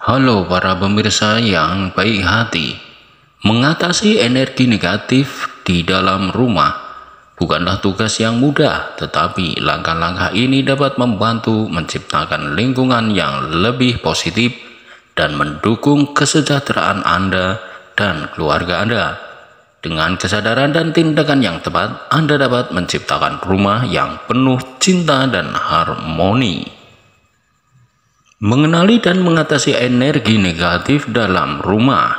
Halo para pemirsa yang baik hati. Mengatasi energi negatif di dalam rumah bukanlah tugas yang mudah, tetapi langkah-langkah ini dapat membantu menciptakan lingkungan yang lebih positif dan mendukung kesejahteraan Anda dan keluarga Anda. Dengan kesadaran dan tindakan yang tepat, Anda dapat menciptakan rumah yang penuh cinta dan harmoni. Mengenali dan mengatasi energi negatif dalam rumah.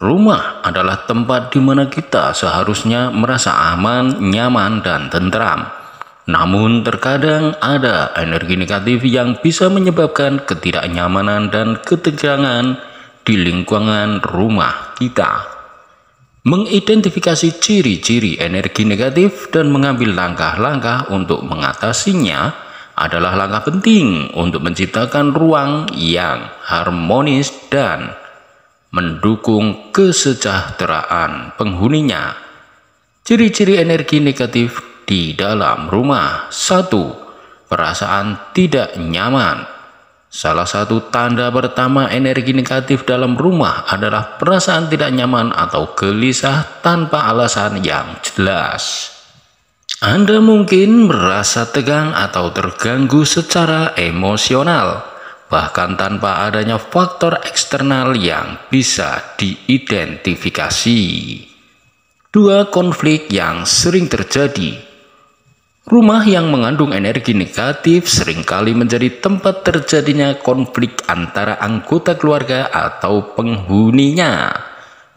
Rumah adalah tempat di mana kita seharusnya merasa aman, nyaman, dan tentram. Namun terkadang ada energi negatif yang bisa menyebabkan ketidaknyamanan dan ketegangan di lingkungan rumah kita. Mengidentifikasi ciri-ciri energi negatif dan mengambil langkah-langkah untuk mengatasinya adalah langkah penting untuk menciptakan ruang yang harmonis dan mendukung kesejahteraan penghuninya. Ciri-ciri energi negatif di dalam rumah. 1. Perasaan tidak nyaman. Salah satu tanda pertama energi negatif dalam rumah adalah perasaan tidak nyaman atau gelisah tanpa alasan yang jelas. Anda mungkin merasa tegang atau terganggu secara emosional, bahkan tanpa adanya faktor eksternal yang bisa diidentifikasi. 2. Konflik yang sering terjadi. Rumah yang mengandung energi negatif seringkali menjadi tempat terjadinya konflik antara anggota keluarga atau penghuninya.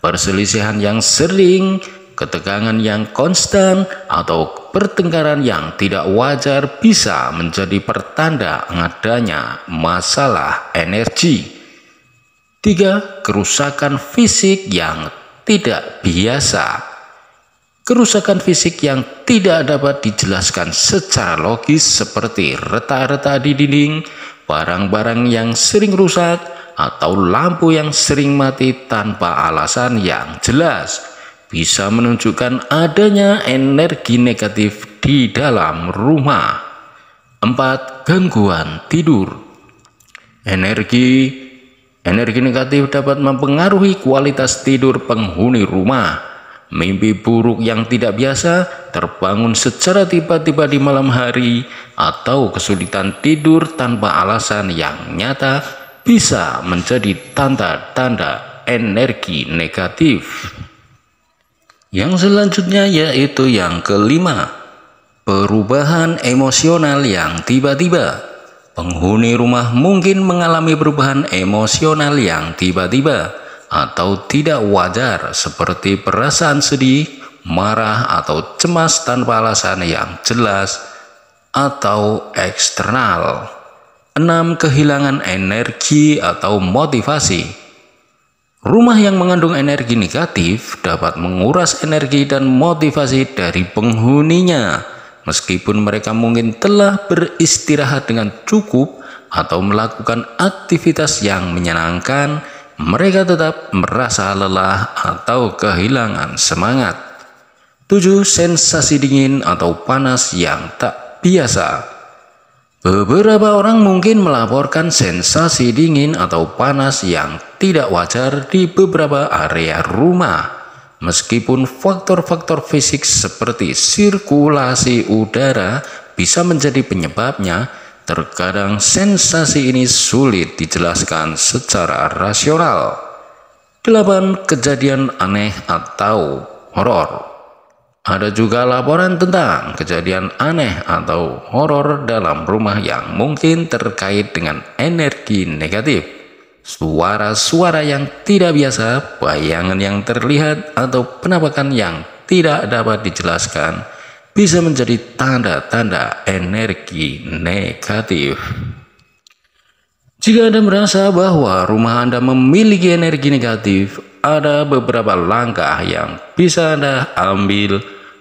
Perselisihan yang sering, ketegangan yang konstan, atau pertengkaran yang tidak wajar bisa menjadi pertanda adanya masalah energi. 3. Kerusakan fisik yang tidak biasa. Kerusakan fisik yang tidak dapat dijelaskan secara logis seperti retak-retak di dinding, barang-barang yang sering rusak, atau lampu yang sering mati tanpa alasan yang jelas bisa menunjukkan adanya energi negatif di dalam rumah. 4. Gangguan tidur. Energi negatif dapat mempengaruhi kualitas tidur penghuni rumah. Mimpi buruk yang tidak biasa, terbangun secara tiba-tiba di malam hari, atau kesulitan tidur tanpa alasan yang nyata bisa menjadi tanda-tanda energi negatif. Yang selanjutnya yaitu yang kelima, perubahan emosional yang tiba-tiba. Penghuni rumah mungkin mengalami perubahan emosional yang tiba-tiba atau tidak wajar seperti perasaan sedih, marah, atau cemas tanpa alasan yang jelas atau eksternal. 6. Kehilangan energi atau motivasi. Rumah yang mengandung energi negatif dapat menguras energi dan motivasi dari penghuninya. Meskipun mereka mungkin telah beristirahat dengan cukup atau melakukan aktivitas yang menyenangkan, mereka tetap merasa lelah atau kehilangan semangat. 7. Sensasi dingin atau panas yang tak biasa. Beberapa orang mungkin melaporkan sensasi dingin atau panas yang tidak wajar di beberapa area rumah. Meskipun faktor-faktor fisik seperti sirkulasi udara bisa menjadi penyebabnya, terkadang sensasi ini sulit dijelaskan secara rasional. 8. Kejadian aneh atau horor. Ada juga laporan tentang kejadian aneh atau horor dalam rumah yang mungkin terkait dengan energi negatif. Suara-suara yang tidak biasa, bayangan yang terlihat, atau penampakan yang tidak dapat dijelaskan bisa menjadi tanda-tanda energi negatif. Jika Anda merasa bahwa rumah Anda memiliki energi negatif, ada beberapa langkah yang bisa Anda ambil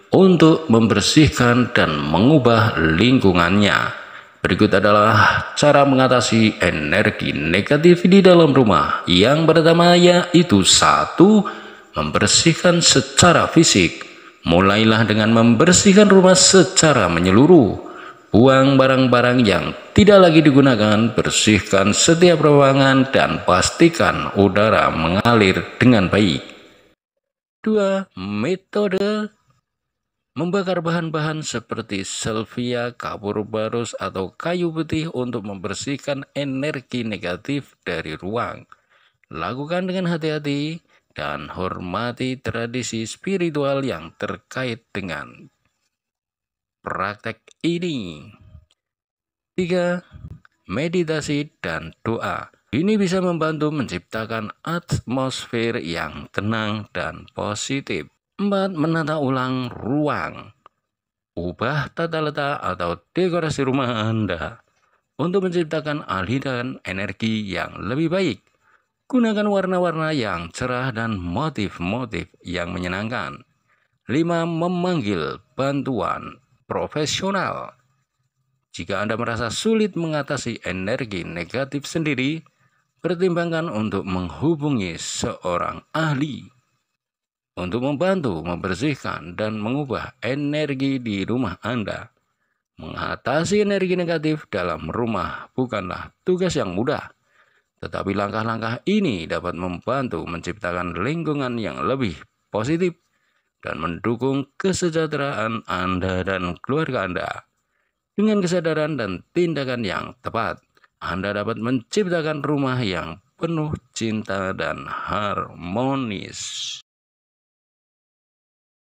untuk membersihkan dan mengubah lingkungannya. Berikut adalah cara mengatasi energi negatif di dalam rumah. Yang pertama yaitu 1. Membersihkan secara fisik. Mulailah dengan membersihkan rumah secara menyeluruh. Buang barang-barang yang tidak lagi digunakan, bersihkan setiap ruangan, dan pastikan udara mengalir dengan baik. 2. Metode membakar bahan-bahan seperti salvia, kapur barus, atau kayu putih untuk membersihkan energi negatif dari ruang. Lakukan dengan hati-hati dan hormati tradisi spiritual yang terkait dengan praktek ini. 3. Meditasi dan doa. Ini bisa membantu menciptakan atmosfer yang tenang dan positif. 4. Menata ulang ruang. Ubah tata letak atau dekorasi rumah Anda untuk menciptakan aliran energi yang lebih baik. Gunakan warna-warna yang cerah dan motif-motif yang menyenangkan. 5. Memanggil bantuan profesional. Jika Anda merasa sulit mengatasi energi negatif sendiri, pertimbangkan untuk menghubungi seorang ahli untuk membantu membersihkan dan mengubah energi di rumah Anda. Mengatasi energi negatif dalam rumah bukanlah tugas yang mudah, tetapi langkah-langkah ini dapat membantu menciptakan lingkungan yang lebih positif dan mendukung kesejahteraan Anda dan keluarga Anda. Dengan kesadaran dan tindakan yang tepat, Anda dapat menciptakan rumah yang penuh cinta dan harmonis.